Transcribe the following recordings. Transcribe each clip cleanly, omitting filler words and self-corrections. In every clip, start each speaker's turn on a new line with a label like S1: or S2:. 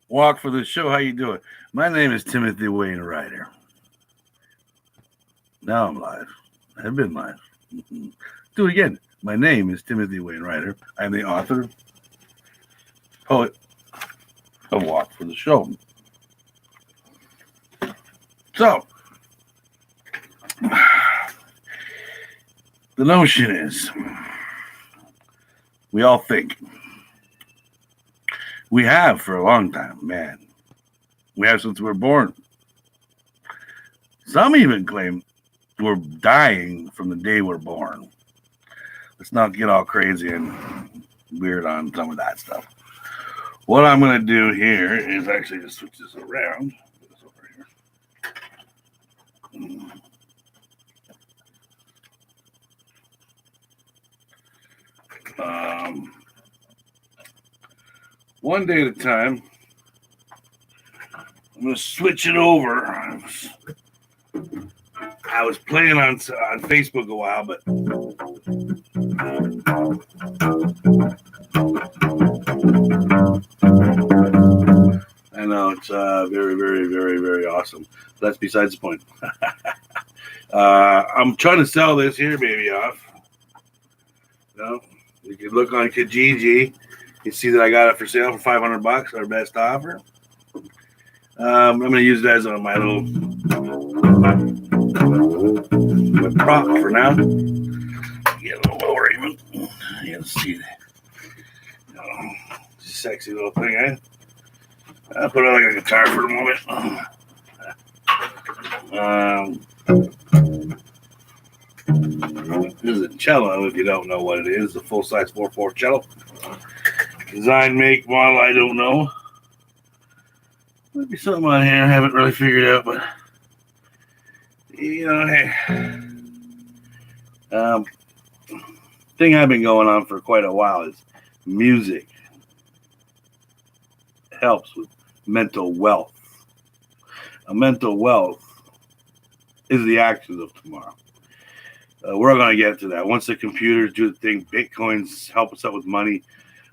S1: Walk for the show. How you doing? My name is Timothy Wayne Ryder. Now I'm live. I've been live. Do it again. My name is Timothy Wayne Ryder. I'm the author, poet of Walk for the Show. So, the notion is we all think. We have for a long time, man. We have since we were born. Some even claim we're dying from the day we're born. Let's not get all crazy and weird on some of that stuff. What I'm going to do here is actually just switch this around. Put this over here. One day at a time. I'm going to switch it over. I was playing on Facebook a while, but I know it's very, very, very, very awesome. That's besides the point. I'm trying to sell this here baby off. You can look on Kijiji. You see that I got it for sale for $500, our best offer. I'm going to use it as my little prop for now. Get a little lower even. You can see it. Sexy little thing, eh? I'll put it on like a guitar for a moment. This is a cello, if you don't know what it is. A full-size 4/4 cello. Design, make, model, I don't know. Might be something on here I haven't really figured out, but hey. Thing I've been going on for quite a while is music helps with mental wealth. Mental wealth is the actions of tomorrow. We're going to get to that. Once the computers do the thing, Bitcoins help us out with money.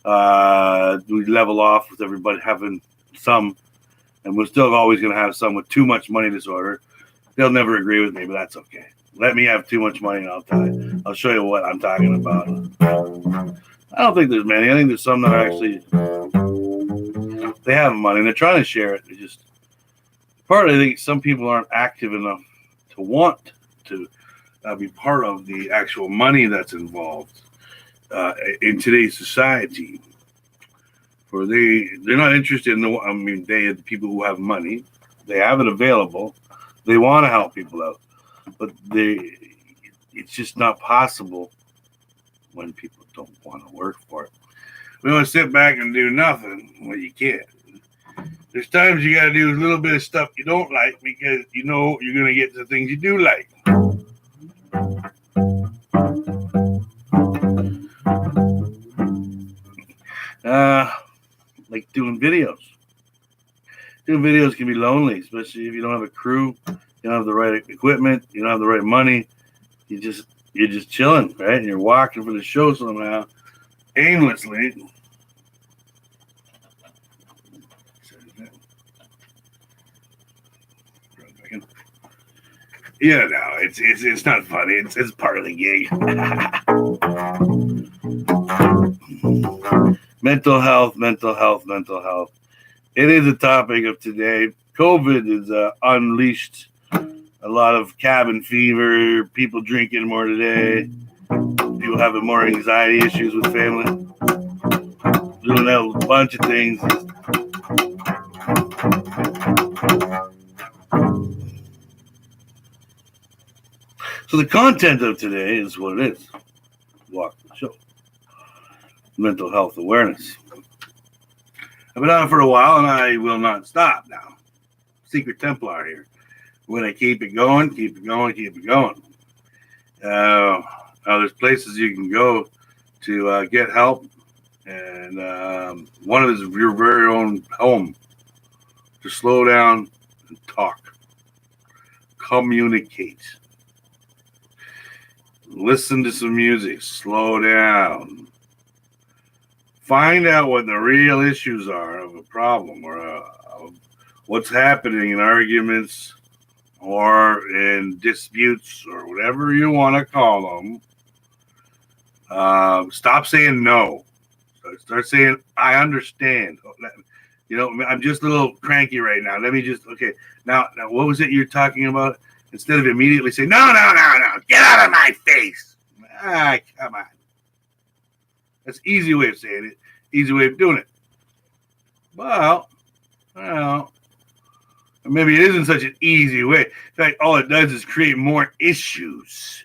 S1: We level off with everybody having some, and we're still always going to have some with too much money disorder. They'll never agree with me, but that's okay. Let me have too much money, and I'll show you what I'm talking about. I don't think there's many. I think there's some that actually they have money and they're trying to share it. They just I think some people aren't active enough to want to be part of the actual money that's involved in today's society. Or they're not interested in the people who have money, they have it available, they want to help people out, but it's just not possible when people don't want to work for it. We want to sit back and do nothing. Well, you can't. There's times you got to do a little bit of stuff you don't like because you know you're going to get the things you do like. Like doing videos. Doing videos can be lonely, especially if you don't have a crew, you don't have the right equipment, you don't have the right money. You're just chilling, right? And you're walking for the show somehow, aimlessly. Yeah, no, it's not funny. It's part of the gig. Mental health. It is a topic of today. COVID has unleashed a lot of cabin fever, people drinking more today, people having more anxiety issues with family, doing a bunch of things. So the content of today is what it is. Walk the show. Mental health awareness. I've been on for a while and I will not stop now. Secret Templar here. We're going to keep it going. Now there's places you can go to get help. And one of it is your very own home. To slow down and talk. Communicate. Listen to some music. Slow down. find out what the real issues are of a problem or of what's happening in arguments or in disputes or whatever you want to call them. Stop saying no. Start saying, I understand. I'm just a little cranky right now. Let me just, okay. Now, what was it you're talking about? Instead of immediately saying, no, get out of my face. Come on. That's an easy way of saying it. Easy way of doing it. Well, maybe it isn't such an easy way. In fact, all it does is create more issues.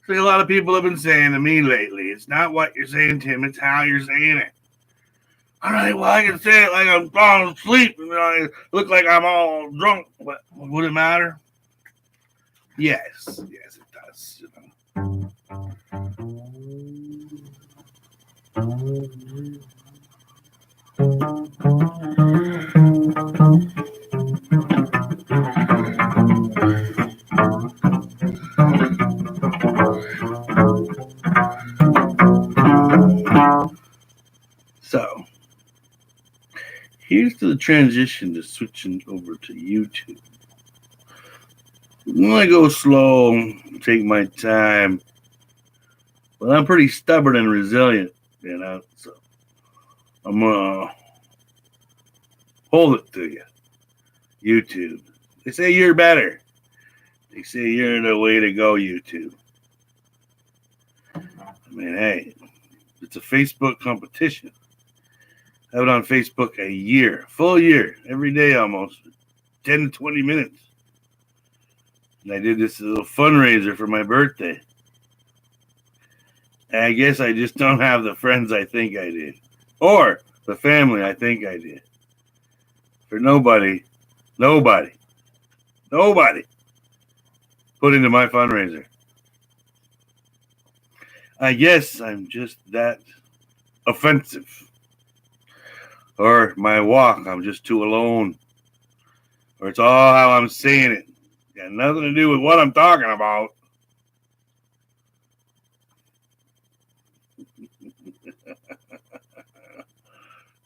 S1: So a lot of people have been saying to me lately, it's not what you're saying, Tim, it's how you're saying it. All right, well, I can say it like I'm falling asleep and I look like I'm all drunk, but would it matter? Yes, it does. So, here's the transition to switching over to YouTube. I'm going to go slow, take my time, but I'm pretty stubborn and resilient, so I'm going to hold it to you. YouTube. They say you're better. They say you're the way to go, YouTube. I mean, hey, it's a Facebook competition. I have it on Facebook a year, full year, every day almost, 10 to 20 minutes. And I did this little fundraiser for my birthday. And I guess I just don't have the friends I think I did. Or the family I think I did. For nobody put into my fundraiser. I guess I'm just that offensive. Or my walk, I'm just too alone. Or it's all how I'm saying it. Got nothing to do with what I'm talking about.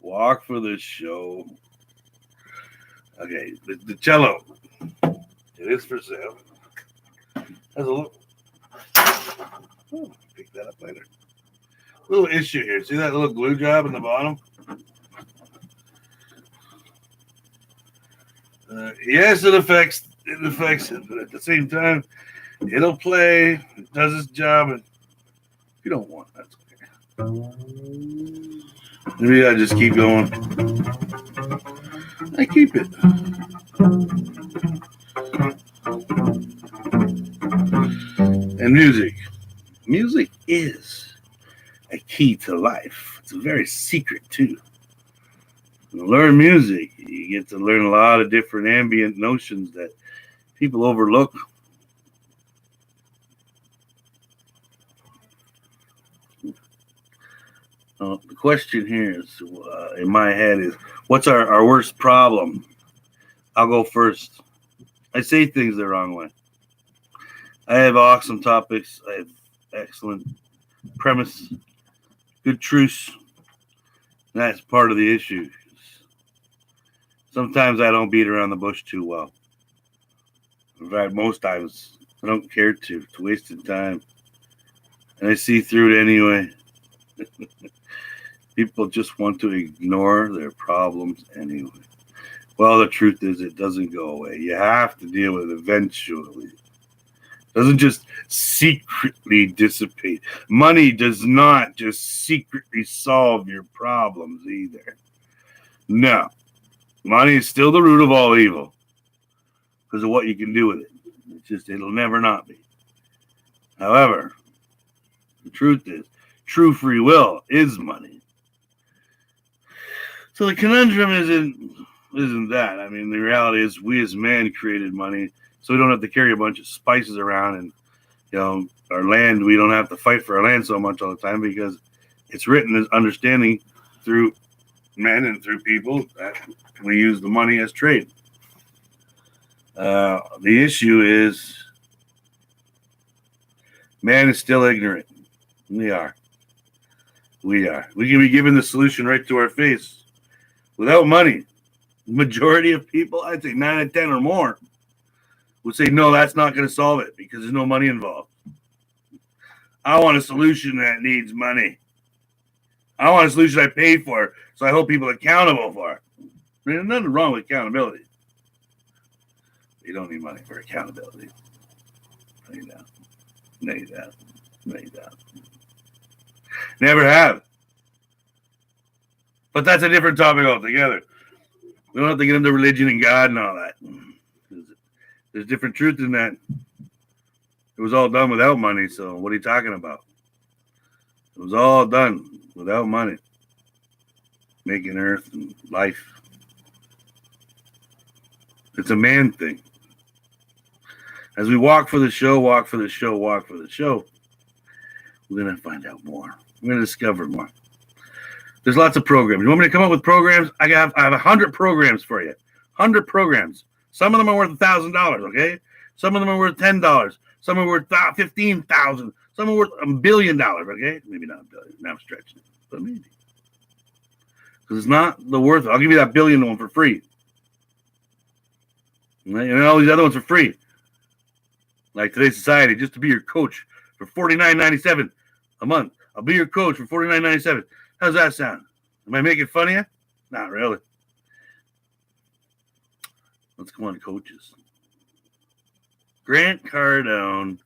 S1: Walk for the show. Okay, the cello. It is for sale. Has a little. Pick that up later. Little issue here. See that little glue job in the bottom? Yes, it affects it, but at the same time, it'll play. It does its job, and if you don't want it, that's okay. Maybe I just keep going. I keep it. And music. Music is a key to life. It's a very secret, too. When you learn music, you get to learn a lot of different ambient notions that people overlook. The question here is, in my head is, what's our worst problem? I'll go first. I say things the wrong way. I have awesome topics. I have excellent premise, good truths. That's part of the issue. Sometimes I don't beat around the bush too well. In fact, most times I don't care to. It's wasted time. And I see through it anyway. People just want to ignore their problems anyway. Well, the truth is it doesn't go away. You have to deal with it eventually. It doesn't just secretly dissipate. Money does not just secretly solve your problems either. No. Money is still the root of all evil because of what you can do with it. It'll never not be. However, the truth is, true free will is money. So the conundrum isn't that. I mean, the reality is we as man created money, so we don't have to carry a bunch of spices around, and our land, we don't have to fight for our land so much all the time because it's written as understanding through men and through people that we use the money as trade. The issue is man is still ignorant. We are. We are. We can be given the solution right to our face without money. Majority of people, I'd say 9 out of 10 or more, would say, no, that's not going to solve it because there's no money involved. I want a solution that needs money. I want a solution I paid for, so I hold people accountable for it. There's nothing wrong with accountability. You don't need money for accountability. No, you don't. No, you don't. No, you don't. Never have. But that's a different topic altogether. We don't have to get into religion and God and all that. There's different truth in that. It was all done without money, so what are you talking about? It was all done without money. Making earth and life. It's a man thing. As we walk for the show, walk for the show, walk for the show, we're going to find out more. We're going to discover more. There's lots of programs. You want me to come up with programs? I have 100 programs for you. 100 programs. Some of them are worth $1,000, okay? Some of them are worth $10. Some are worth $15,000. Some are worth $1 billion, okay? Maybe not $1 billion. Now I'm stretching it, but maybe. Because it's not the worth. I'll give you that $1 billion one for free. And all these other ones for free. Like Today's Society, just to be your coach for $49.97 a month. I'll be your coach for $49.97. How's that sound? Am I making fun of you? Not really. Let's go on, coaches. Grant Cardone.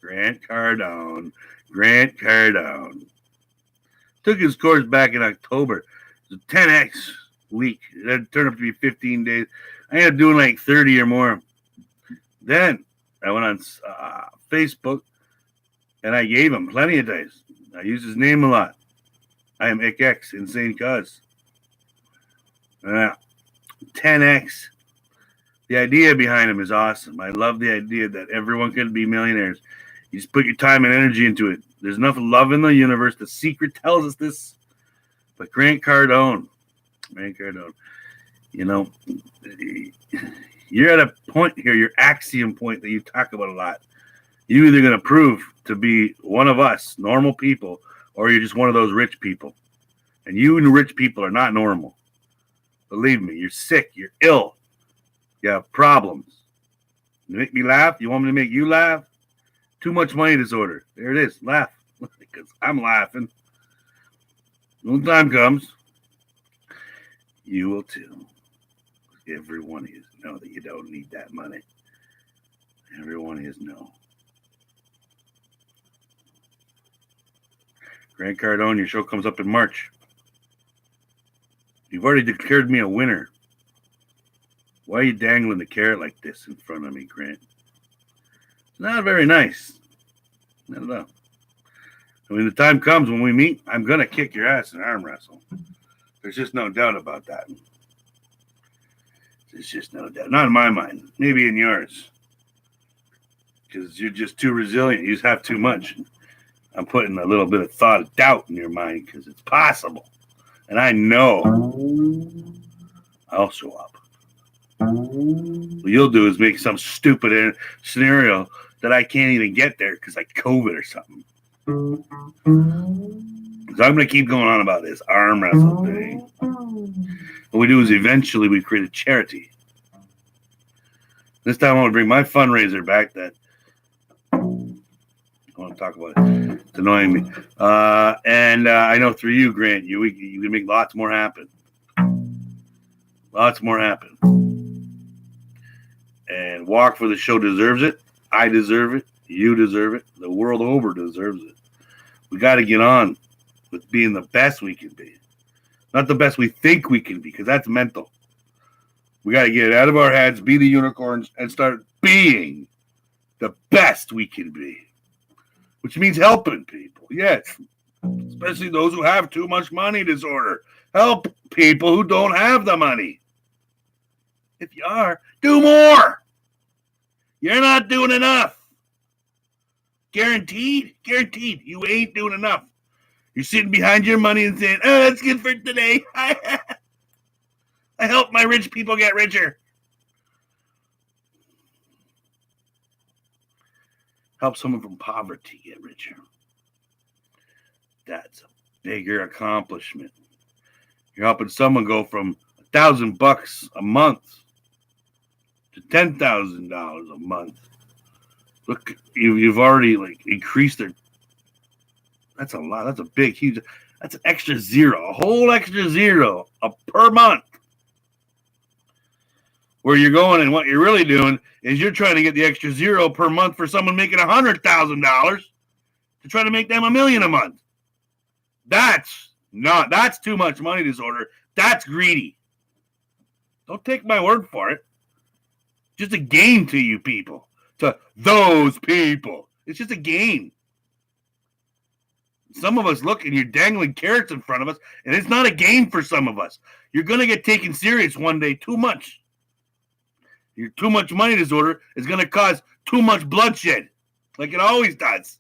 S1: Took his course back in October. It was a 10X week. It turned up to be 15 days. I ended up doing like 30 or more. Then I went on Facebook and I gave him plenty of days. I use his name a lot. I am IckX, Insane Cuz. 10X. The idea behind him is awesome. I love the idea that everyone can be millionaires. You just put your time and energy into it. There's enough love in the universe. The Secret tells us this. But Grant Cardone, you know, you're at a point here, your axiom point that you talk about a lot. You're either going to prove to be one of us, normal people, or you're just one of those rich people. And you and rich people are not normal. Believe me, you're sick, you're ill. You have problems. You make me laugh? You want me to make you laugh? Too much money disorder. There it is. Laugh. Because I'm laughing. When the time comes, you will too. Every one of you know that you don't need that money. Every one of you know. Grant Cardone, your show comes up in March. You've already declared me a winner. Why are you dangling the carrot like this in front of me, Grant? It's not very nice. Not at all. When the time comes when we meet, I'm going to kick your ass and arm wrestle. There's just no doubt about that. There's just no doubt. Not in my mind. Maybe in yours. Because you're just too resilient. You just have too much. I'm putting a little bit of thought of doubt in your mind because it's possible. And I know I'll show up. What you'll do is make some stupid scenario that I can't even get there because I COVID or something. So I'm going to keep going on about this arm wrestle thing. What we do is eventually we create a charity. This time I want to bring my fundraiser back that I want to talk about it. It's annoying me. And I know through you, Grant, you can make lots more happen. Lots more happen. And Walk for the Show deserves it. I deserve it. You deserve it. The world over deserves it. We got to get on with being the best we can be. Not the best we think we can be, because that's mental. We got to get it out of our heads, be the unicorns, and start being the best we can be. Which means helping people, yes. Especially those who have too much money disorder. Help people who don't have the money. If you are, do more. You're not doing enough. Guaranteed, you ain't doing enough. You're sitting behind your money and saying, oh, that's good for today. I help my rich people get richer. Help someone from poverty get richer. That's a bigger accomplishment. You're helping someone go from $1,000 a month to $10,000 a month. Look, you've already increased their. That's a lot. That's a big, huge. That's an extra zero, a whole extra zero per month. Where you're going and what you're really doing is you're trying to get the extra zero per month for someone making $100,000 to try to make them $1 million a month. That's too much money disorder. That's greedy. Don't take my word for it. Just a game to you people, to those people. It's just a game. Some of us look and you're dangling carrots in front of us, and it's not a game for some of us. You're going to get taken serious one day too much. Your too much money disorder is going to cause too much bloodshed, like it always does.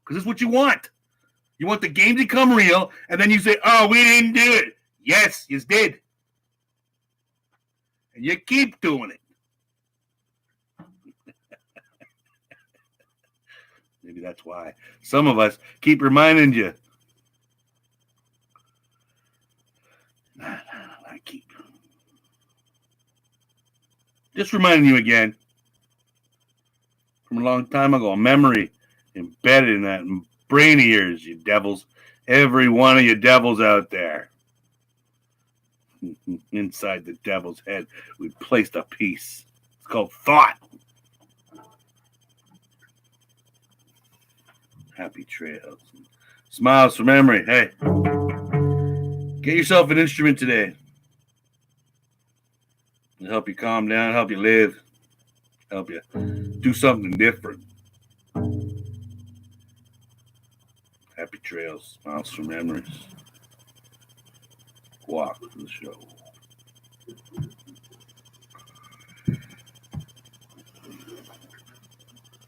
S1: Because it's what you want. You want the game to come real, and then you say, oh, we didn't do it. Yes, you did. And you keep doing it. Maybe that's why some of us keep reminding you. I keep just reminding you again from a long time ago. A memory embedded in that brain of yours, you devils. Every one of you devils out there. Inside the devil's head, we placed a piece. It's called thought. Happy trails. Smiles for memory. Hey, get yourself an instrument today. It'll help you calm down, help you live, help you do something different. Happy trails. Smiles for memories. Walk the show.